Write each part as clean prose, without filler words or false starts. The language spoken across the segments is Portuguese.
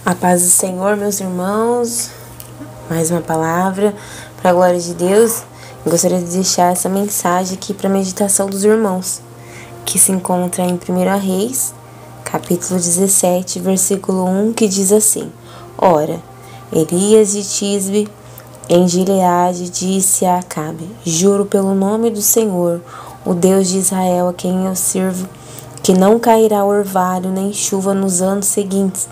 A paz do Senhor, meus irmãos, mais uma palavra para a glória de Deus. Eu gostaria de deixar essa mensagem aqui para a meditação dos irmãos, que se encontra em 1 Reis, capítulo 17, versículo 1, que diz assim: Ora, Elias de Tisbe, em Gileade, disse a Acabe: Juro pelo nome do Senhor, o Deus de Israel, a quem eu sirvo, que não cairá orvalho nem chuva nos anos seguintes,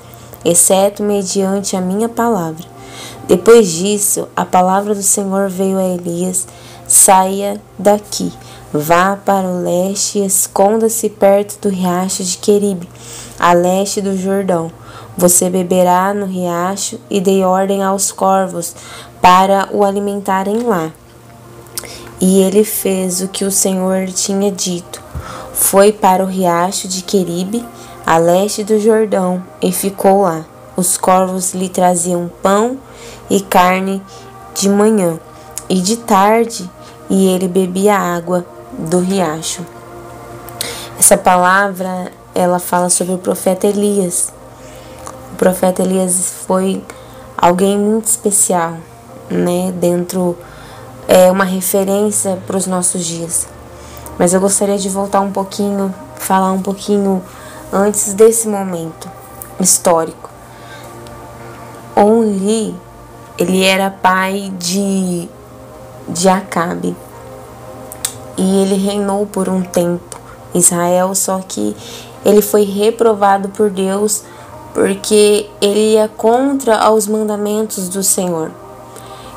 exceto mediante a minha palavra. Depois disso, a palavra do Senhor veio a Elias: Saia daqui, vá para o leste e esconda-se perto do riacho de Queribe, a leste do Jordão. Você beberá no riacho, e dei ordem aos corvos para o alimentarem lá. E ele fez o que o Senhor tinha dito. Foi para o riacho de Queribe, a leste do Jordão, e ficou lá. Os corvos lhe traziam pão e carne de manhã e de tarde, e ele bebia água do riacho. Essa palavra, ela fala sobre o profeta Elias. O profeta Elias foi alguém muito especial, né? É uma referência para os nossos dias. Mas eu gostaria de voltar um pouquinho, falar um pouquinho antes desse momento histórico. Onri, ele era pai de Acabe, e ele reinou por um tempo Israel, só que ele foi reprovado por Deus porque ele ia contra os mandamentos do Senhor.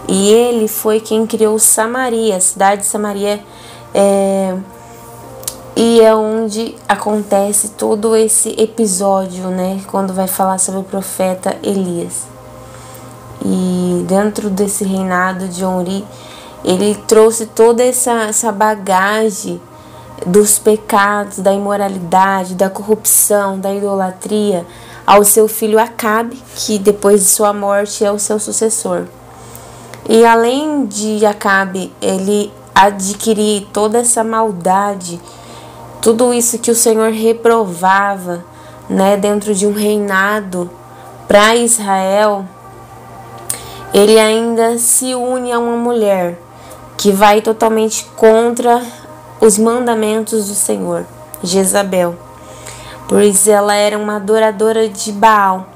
E ele foi quem criou Samaria, a cidade de Samaria, e é onde acontece todo esse episódio, né? Quando vai falar sobre o profeta Elias. E dentro desse reinado de Onri, ele trouxe toda essa bagagem dos pecados, da imoralidade, da corrupção, da idolatria ao seu filho Acabe, que depois de sua morte é o seu sucessor. E além de Acabe, ele adquirir toda essa maldade, tudo isso que o Senhor reprovava, né, dentro de um reinado para Israel, ele ainda se une a uma mulher que vai totalmente contra os mandamentos do Senhor, Jezabel, pois ela era uma adoradora de Baal.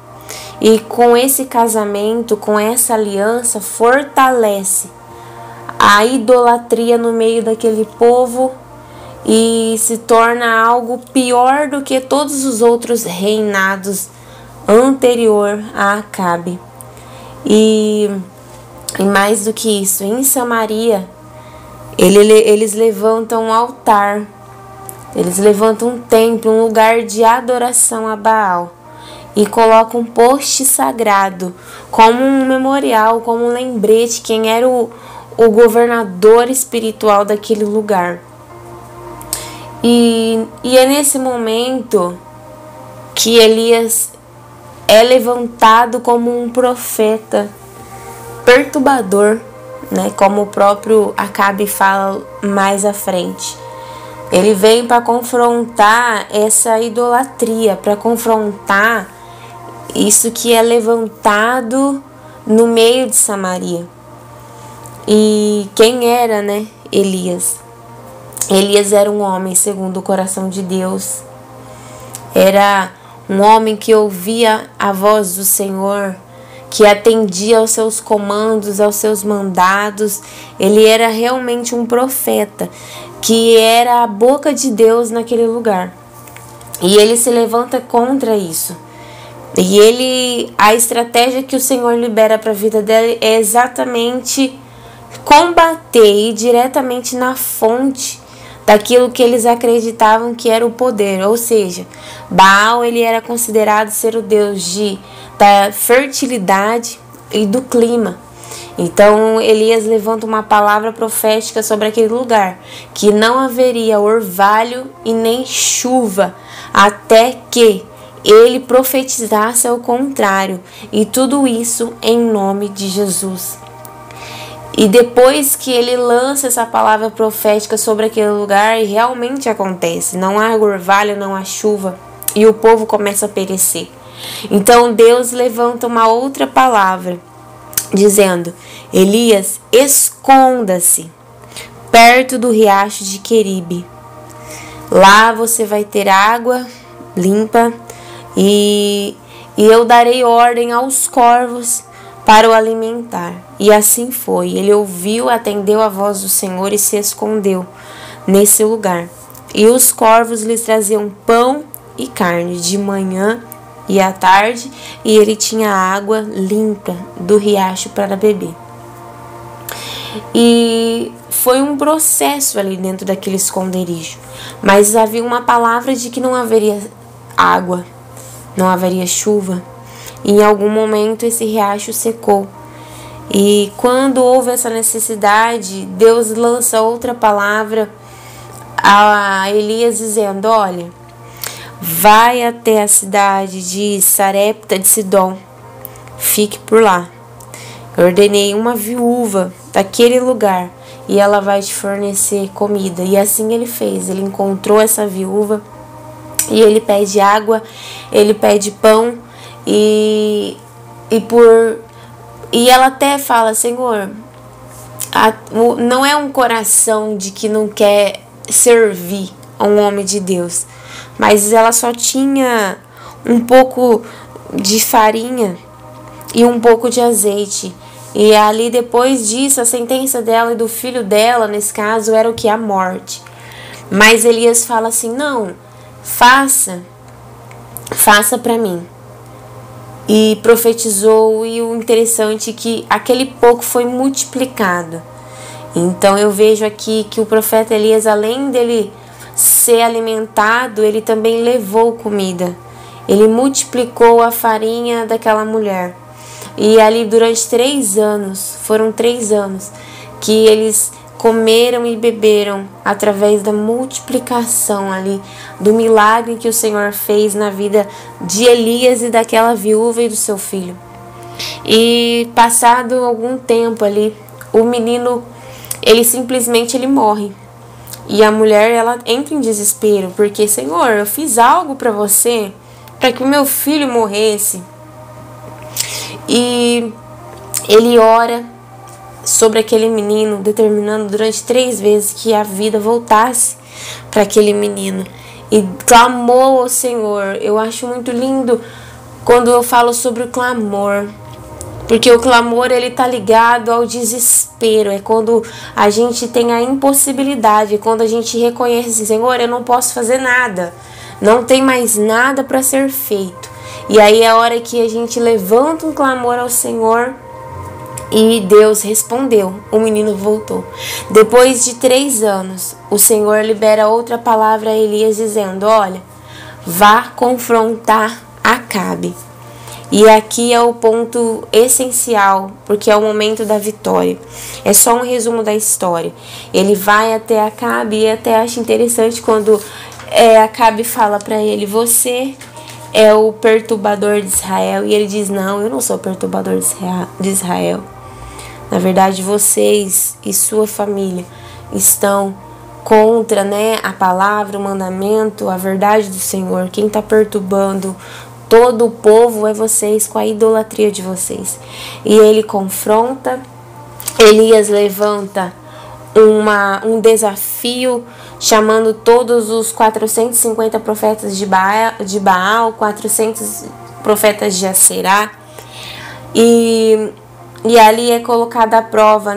E com esse casamento, com essa aliança, fortalece a idolatria no meio daquele povo e se torna algo pior do que todos os outros reinados anterior a Acabe. E mais do que isso, em Samaria, eles levantam um altar, eles levantam um templo, um lugar de adoração a Baal, e colocam um poste sagrado como um memorial, como um lembrete, quem era o governador espiritual daquele lugar. E é nesse momento que Elias é levantado como um profeta perturbador, né? Como o próprio Acabe fala mais à frente. Ele vem para confrontar essa idolatria, para confrontar isso que é levantado no meio de Samaria. E quem era, né? Elias. Elias era um homem segundo o coração de Deus. Era um homem que ouvia a voz do Senhor, que atendia aos seus comandos, aos seus mandados. Ele era realmente um profeta, que era a boca de Deus naquele lugar. E ele se levanta contra isso. E a estratégia que o Senhor libera para a vida dele é exatamente combater, ir diretamente na fonte daquilo que eles acreditavam que era o poder. Ou seja, Baal, ele era considerado ser o deus da fertilidade e do clima. Então Elias levanta uma palavra profética sobre aquele lugar, que não haveria orvalho e nem chuva até que ele profetizasse ao contrário, e tudo isso em nome de Jesus. E depois que ele lança essa palavra profética sobre aquele lugar, e realmente acontece, não há orvalho, não há chuva, e o povo começa a perecer. Então Deus levanta uma outra palavra, dizendo: Elias, esconda-se perto do riacho de Queribe. Lá você vai ter água limpa e eu darei ordem aos corvos para o alimentar. E assim foi. Ele ouviu, atendeu a voz do Senhor e se escondeu nesse lugar. E os corvos lhes traziam pão e carne de manhã e à tarde, e ele tinha água limpa do riacho para beber. E foi um processo ali dentro daquele esconderijo, mas havia uma palavra de que não haveria água, não haveria chuva. E em algum momento esse riacho secou. E quando houve essa necessidade, Deus lança outra palavra a Elias dizendo: olha, vai até a cidade de Sarepta de Sidom, fique por lá. Eu ordenei uma viúva daquele lugar e ela vai te fornecer comida. E assim ele fez. Ele encontrou essa viúva e ele pede água, ele pede pão e ela até fala: Senhor, não é um coração de que não quer servir a um homem de Deus, mas ela só tinha um pouco de farinha e um pouco de azeite. E ali, depois disso, a sentença dela e do filho dela, nesse caso, era o que? A morte. Mas Elias fala assim: não, faça para mim. E profetizou, e o interessante é que aquele pouco foi multiplicado. Então eu vejo aqui que o profeta Elias, além dele ser alimentado, ele também levou comida. Ele multiplicou a farinha daquela mulher. E ali durante 3 anos, foram 3 anos, que eles comeram e beberam através da multiplicação ali, do milagre que o Senhor fez na vida de Elias e daquela viúva e do seu filho. E passado algum tempo ali, o menino, ele simplesmente morre. E a mulher, ela entra em desespero, porque: Senhor, eu fiz algo para você, para que o meu filho morresse. E ele ora sobre aquele menino, determinando durante 3 vezes que a vida voltasse para aquele menino. E clamou ao Senhor. Eu acho muito lindo quando eu falo sobre o clamor, porque o clamor, ele tá ligado ao desespero. É quando a gente tem a impossibilidade, quando a gente reconhece: Senhor, eu não posso fazer nada, não tem mais nada para ser feito. E aí é a hora que a gente levanta um clamor ao Senhor e Deus respondeu, o menino voltou. Depois de 3 anos, o Senhor libera outra palavra a Elias dizendo: olha, vá confrontar Acabe. E aqui é o ponto essencial, porque é o momento da vitória. É só um resumo da história. Ele vai até Acabe, e até acho interessante quando Acabe fala para ele: você é o perturbador de Israel. E ele diz: não, eu não sou perturbador de Israel. Na verdade, vocês e sua família estão contra, a palavra, o mandamento, a verdade do Senhor. Quem está perturbando todo o povo é vocês, com a idolatria de vocês. E ele confronta. Elias levanta um desafio, chamando todos os 450 profetas de Baal, 400 profetas de Aserá. E ali é colocada a prova,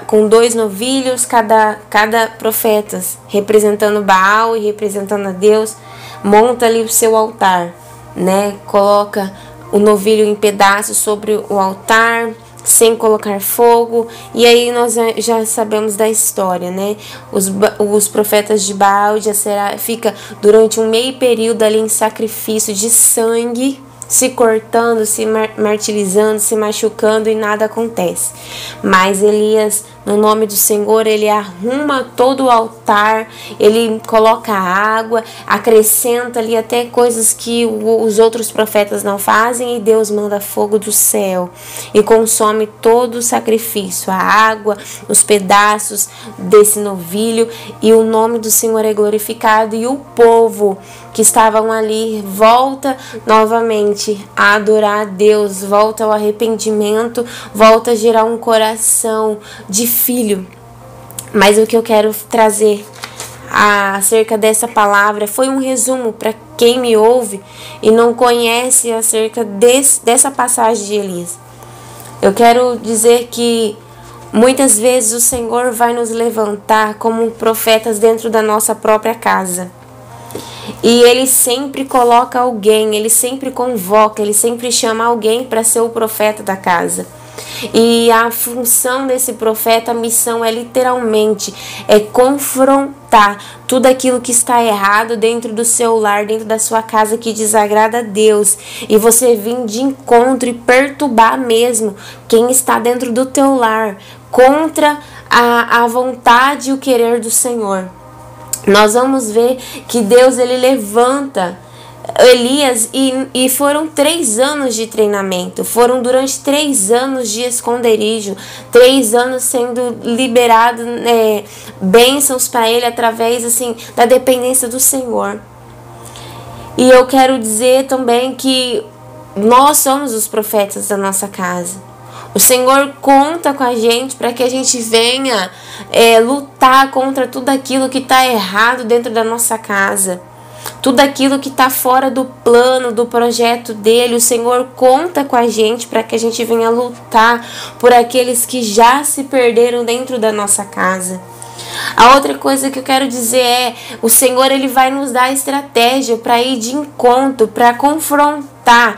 com 2 novilhos, cada profeta representando Baal e representando a Deus, monta ali o seu altar, coloca o novilho em pedaços sobre o altar, sem colocar fogo. E aí nós já sabemos da história, os profetas de Baal e de Aserá fica durante um meio período ali em sacrifício de sangue, se cortando, se martirizando, se machucando, e nada acontece. Mas Elias, no nome do Senhor, ele arruma todo o altar, ele coloca água, acrescenta ali até coisas que os outros profetas não fazem, e Deus manda fogo do céu e consome todo o sacrifício, a água, os pedaços desse novilho, e o nome do Senhor é glorificado, e o povo que estavam ali volta novamente a adorar a Deus, volta ao arrependimento, volta a gerar um coração de filho. Mas o que eu quero trazer acerca dessa palavra foi um resumo para quem me ouve e não conhece acerca dessa passagem de Elias. Eu quero dizer que muitas vezes o Senhor vai nos levantar como profetas dentro da nossa própria casa. E ele sempre coloca alguém, ele sempre convoca, ele sempre chama alguém para ser o profeta da casa. E a função desse profeta, a missão é literalmente confrontar tudo aquilo que está errado dentro do seu lar, dentro da sua casa, que desagrada a Deus. E você vir de encontro e perturbar mesmo quem está dentro do teu lar, contra a vontade e o querer do Senhor. Nós vamos ver que Deus, ele levanta Elias e foram 3 anos de treinamento, foram durante 3 anos de esconderijo, 3 anos sendo liberado bênçãos para ele através assim da dependência do Senhor. E eu quero dizer também que nós somos os profetas da nossa casa. O Senhor conta com a gente para que a gente venha lutar contra tudo aquilo que está errado dentro da nossa casa. Tudo aquilo que está fora do plano, do projeto dele. O Senhor conta com a gente para que a gente venha lutar por aqueles que já se perderam dentro da nossa casa. A outra coisa que eu quero dizer o Senhor, ele vai nos dar estratégia para ir de encontro, para confrontar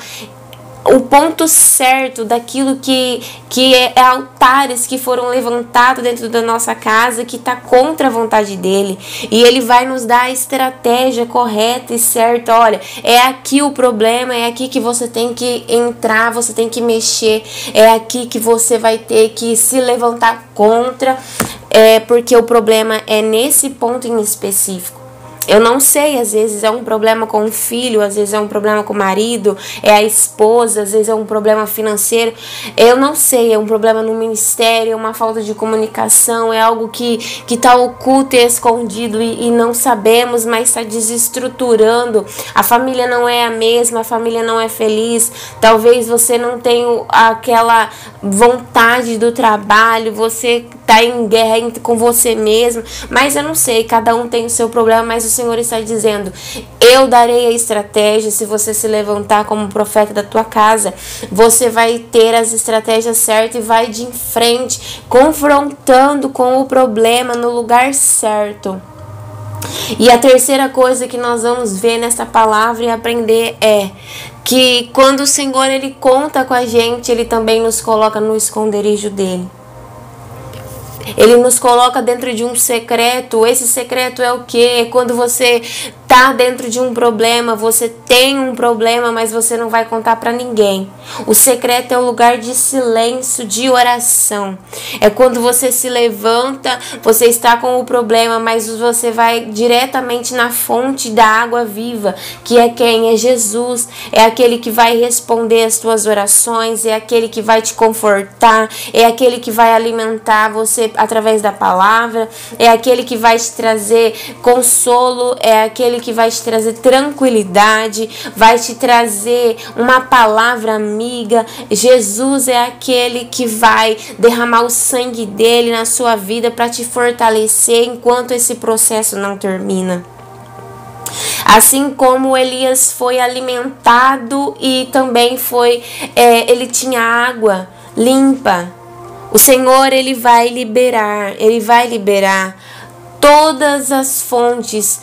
o ponto certo daquilo que é altares que foram levantados dentro da nossa casa, que está contra a vontade dele. E ele vai nos dar a estratégia correta e certa. Olha, é aqui o problema, é aqui que você tem que entrar, você tem que mexer, é aqui que você vai ter que se levantar contra, porque o problema é nesse ponto em específico. Eu não sei, às vezes é um problema com o filho, às vezes é um problema com o marido, é a esposa, às vezes é um problema financeiro. Eu não sei, é um problema no ministério, é uma falta de comunicação, é algo que está oculto e escondido e não sabemos, mas está desestruturando. A família não é a mesma, a família não é feliz. Talvez você não tenha aquela vontade do trabalho, você está em guerra com você mesmo, mas eu não sei, cada um tem o seu problema, mas o Senhor está dizendo, eu darei a estratégia. Se você se levantar como profeta da tua casa, você vai ter as estratégias certas e vai de frente, confrontando com o problema no lugar certo. E a terceira coisa que nós vamos ver nessa palavra e aprender é que quando o Senhor, ele conta com a gente, ele também nos coloca no esconderijo dele. Ele nos coloca dentro de um secreto. Esse secreto é o quê? Quando você tá dentro de um problema, você tem um problema, mas você não vai contar para ninguém. O secreto é o lugar de silêncio, de oração. É quando você se levanta, você está com o problema, mas você vai diretamente na fonte da água viva, que é quem? É Jesus. É aquele que vai responder as tuas orações, é aquele que vai te confortar, é aquele que vai alimentar você através da palavra, é aquele que vai te trazer consolo, é aquele que vai te trazer tranquilidade, vai te trazer uma palavra amiga. Jesus é aquele que vai derramar o sangue dele na sua vida para te fortalecer enquanto esse processo não termina. Assim como Elias foi alimentado e também ele tinha água limpa, o Senhor, ele vai liberar todas as fontes,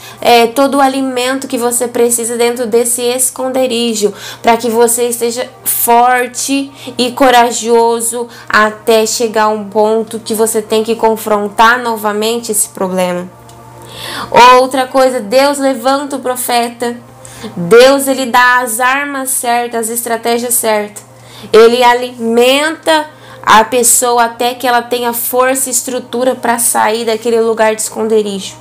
todo o alimento que você precisa dentro desse esconderijo, para que você esteja forte e corajoso até chegar a um ponto que você tem que confrontar novamente esse problema. Outra coisa, Deus levanta o profeta, Deus, ele dá as armas certas, as estratégias certas, ele alimenta a pessoa até que ela tenha força e estrutura para sair daquele lugar de esconderijo.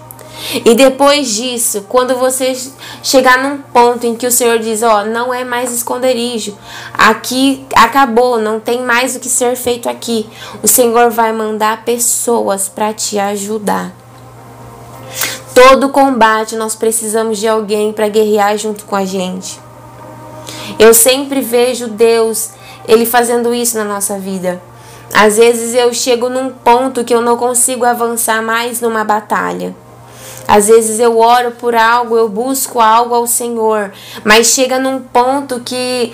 E depois disso, quando você chegar num ponto em que o Senhor diz, ó, não é mais esconderijo, aqui acabou, não tem mais o que ser feito aqui, o Senhor vai mandar pessoas para te ajudar. Todo combate nós precisamos de alguém para guerrear junto com a gente. Eu sempre vejo Deus, Ele fazendo isso na nossa vida. Às vezes eu chego num ponto que eu não consigo avançar mais numa batalha. Às vezes eu oro por algo, eu busco algo ao Senhor, mas chega num ponto que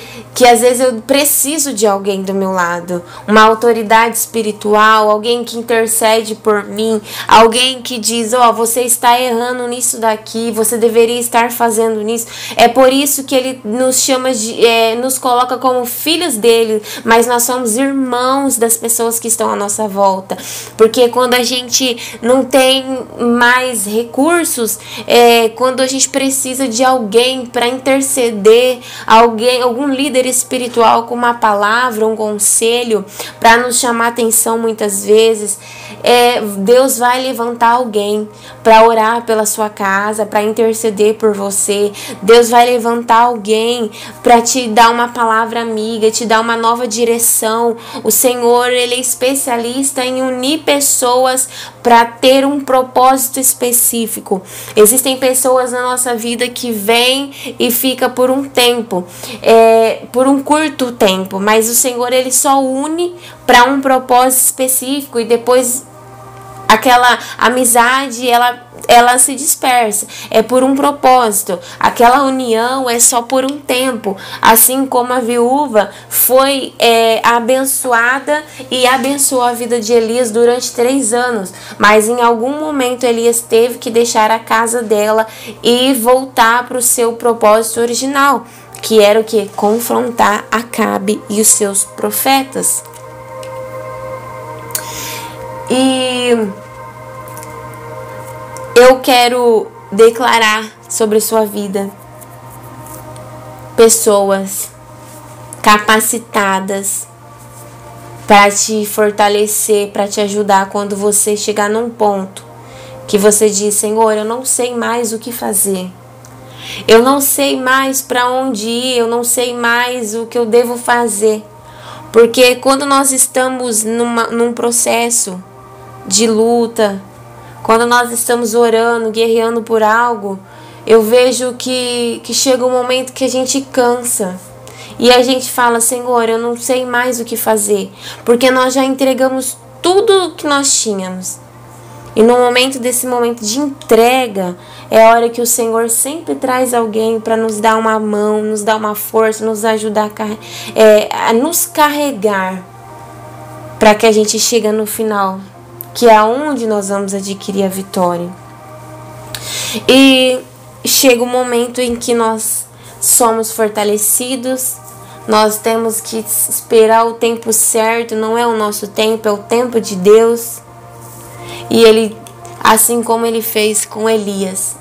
às vezes eu preciso de alguém do meu lado, uma autoridade espiritual, alguém que intercede por mim, alguém que diz, ó, você está errando nisso daqui, você deveria estar fazendo nisso. É por isso que Ele nos chama nos coloca como filhos dele, mas nós somos irmãos das pessoas que estão à nossa volta, porque quando a gente não tem mais recursos, quando a gente precisa de alguém para interceder, algum líder espiritual com uma palavra, um conselho, para nos chamar atenção muitas vezes, Deus vai levantar alguém para orar pela sua casa, para interceder por você. Deus vai levantar alguém para te dar uma palavra amiga, te dar uma nova direção. O Senhor, Ele é especialista em unir pessoas para ter um propósito específico. Existem pessoas na nossa vida que vêm e fica por um tempo, por um curto tempo, mas o Senhor, Ele só une para um propósito específico e depois aquela amizade, ela se dispersa, é por um propósito, aquela união é só por um tempo, assim como a viúva foi abençoada e abençoou a vida de Elias durante 3 anos, mas em algum momento Elias teve que deixar a casa dela e voltar para o seu propósito original, que era o que? Confrontar Acabe e os seus profetas. E eu quero declarar sobre sua vida pessoas capacitadas para te fortalecer, para te ajudar quando você chegar num ponto que você diz, Senhor, eu não sei mais o que fazer. Eu não sei mais para onde ir, eu não sei mais o que eu devo fazer. Porque quando nós estamos num processo de luta, quando nós estamos orando, guerreando por algo, eu vejo que chega um momento que a gente cansa. E a gente fala, Senhor, eu não sei mais o que fazer. Porque nós já entregamos tudo que nós tínhamos. E no momento desse momento de entrega, é a hora que o Senhor sempre traz alguém para nos dar uma mão, nos dar uma força, nos ajudar a nos carregar, para que a gente chegue no final, que é onde nós vamos adquirir a vitória. E chega o momento em que nós somos fortalecidos, nós temos que esperar o tempo certo, não é o nosso tempo, é o tempo de Deus. E Ele, assim como Ele fez com Elias,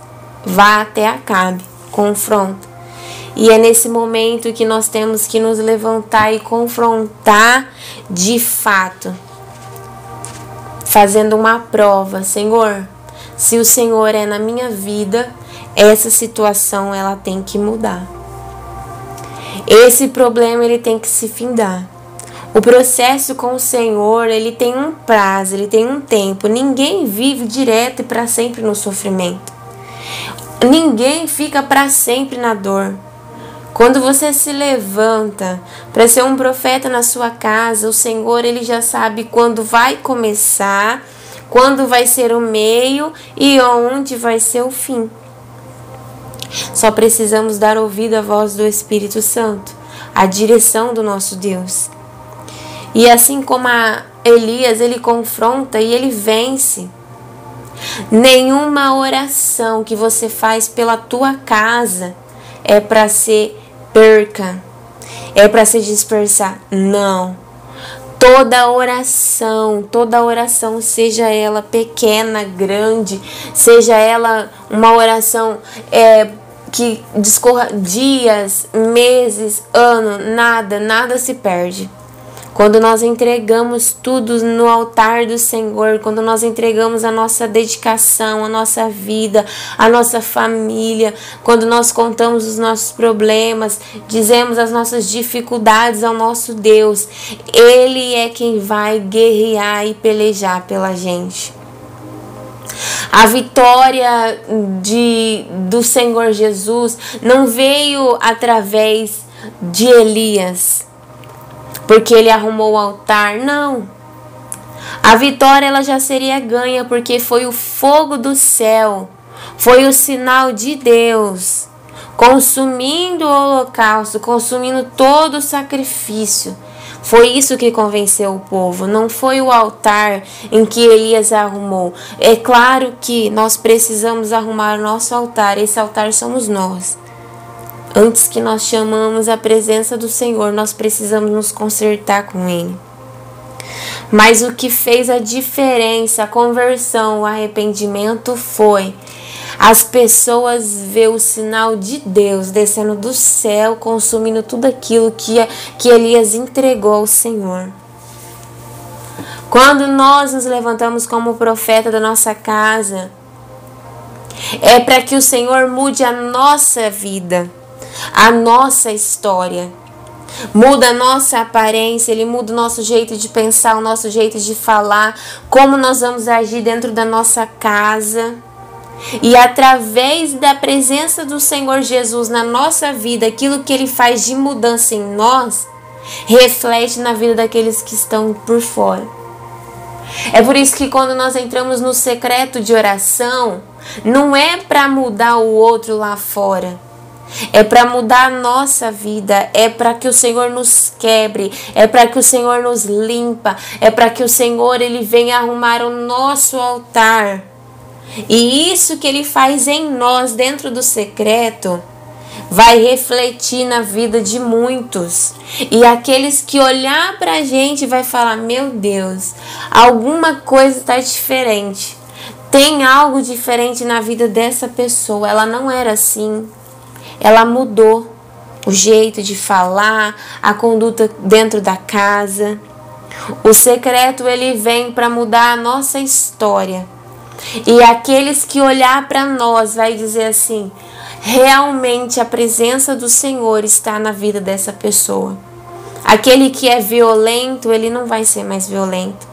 vá até Acabe, confronta. E é nesse momento que nós temos que nos levantar e confrontar de fato, fazendo uma prova. Senhor, se o Senhor é na minha vida, essa situação ela tem que mudar. Esse problema ele tem que se findar. O processo com o Senhor, ele tem um prazo, ele tem um tempo. Ninguém vive direto e para sempre no sofrimento. Ninguém fica para sempre na dor. Quando você se levanta para ser um profeta na sua casa, o Senhor ele já sabe quando vai começar, quando vai ser o meio e onde vai ser o fim. Só precisamos dar ouvido à voz do Espírito Santo, à direção do nosso Deus. E assim como Elias, ele confronta e ele vence. Nenhuma oração que você faz pela tua casa é para ser perca, é para se dispersar. Não. Toda oração, seja ela pequena, grande, seja ela uma oração que discorra dias, meses, ano, nada se perde. Quando nós entregamos tudo no altar do Senhor, quando nós entregamos a nossa dedicação, a nossa vida, a nossa família, quando nós contamos os nossos problemas, dizemos as nossas dificuldades ao nosso Deus, Ele é quem vai guerrear e pelejar pela gente. A vitória do Senhor Jesus não veio através de Elias, porque ele arrumou o altar, não. A vitória ela já seria ganha, porque foi o fogo do céu, foi o sinal de Deus, consumindo o holocausto, consumindo todo o sacrifício. Foi isso que convenceu o povo, não foi o altar em que Elias arrumou. É claro que nós precisamos arrumar o nosso altar, esse altar somos nós. Antes que nós chamamos a presença do Senhor, nós precisamos nos consertar com Ele. Mas o que fez a diferença, a conversão, o arrependimento foi as pessoas ver o sinal de Deus descendo do céu, consumindo tudo aquilo que Elias entregou ao Senhor. Quando nós nos levantamos como profeta da nossa casa, é para que o Senhor mude a nossa vida, a nossa história. Muda a nossa aparência, Ele muda o nosso jeito de pensar, o nosso jeito de falar, como nós vamos agir dentro da nossa casa. E através da presença do Senhor Jesus na nossa vida, aquilo que Ele faz de mudança em nós, reflete na vida daqueles que estão por fora. É por isso que quando nós entramos no secreto de oração, não é para mudar o outro lá fora. É para mudar a nossa vida, é para que o Senhor nos quebre, é para que o Senhor nos limpa, é para que o Senhor Ele venha arrumar o nosso altar. E isso que Ele faz em nós, dentro do secreto, vai refletir na vida de muitos. E aqueles que olhar para a gente vai falar, meu Deus, alguma coisa está diferente. Tem algo diferente na vida dessa pessoa, ela não era assim. Ela mudou o jeito de falar, a conduta dentro da casa. O secreto ele vem para mudar a nossa história. E aqueles que olhar para nós vai dizer assim, realmente a presença do Senhor está na vida dessa pessoa. Aquele que é violento, ele não vai ser mais violento.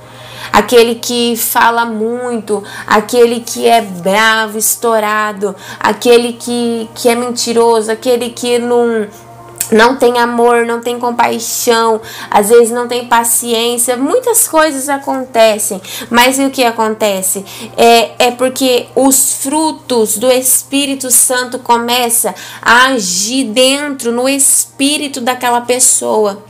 Aquele que fala muito, aquele que é bravo, estourado, aquele que é mentiroso, aquele que não tem amor, não tem compaixão, às vezes não tem paciência, muitas coisas acontecem, mas o que acontece? É porque os frutos do Espírito Santo começam a agir dentro, no espírito daquela pessoa.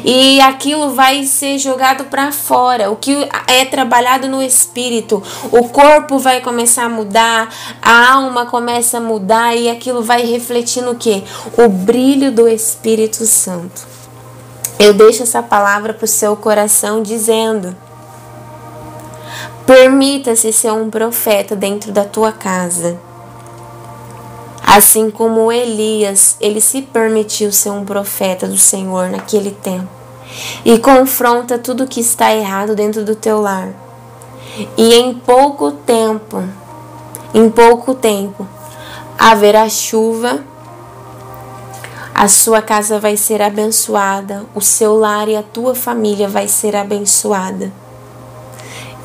E aquilo vai ser jogado para fora. O que é trabalhado no espírito, o corpo vai começar a mudar, a alma começa a mudar e aquilo vai refletir no quê? O brilho do Espírito Santo. Eu deixo essa palavra para o seu coração dizendo: permita-se ser um profeta dentro da tua casa. Assim como Elias, ele se permitiu ser um profeta do Senhor naquele tempo. E confronta tudo que está errado dentro do teu lar. E em pouco tempo, haverá chuva, a sua casa vai ser abençoada, o seu lar e a tua família vai ser abençoada.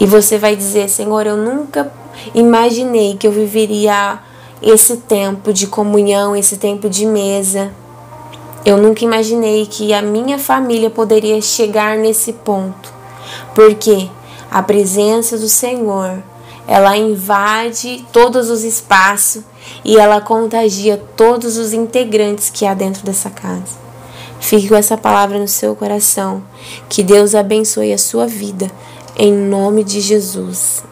E você vai dizer, Senhor, eu nunca imaginei que eu viveria esse tempo de comunhão, esse tempo de mesa. Eu nunca imaginei que a minha família poderia chegar nesse ponto. Porque a presença do Senhor, ela invade todos os espaços e ela contagia todos os integrantes que há dentro dessa casa. Fique com essa palavra no seu coração. Que Deus abençoe a sua vida. Em nome de Jesus.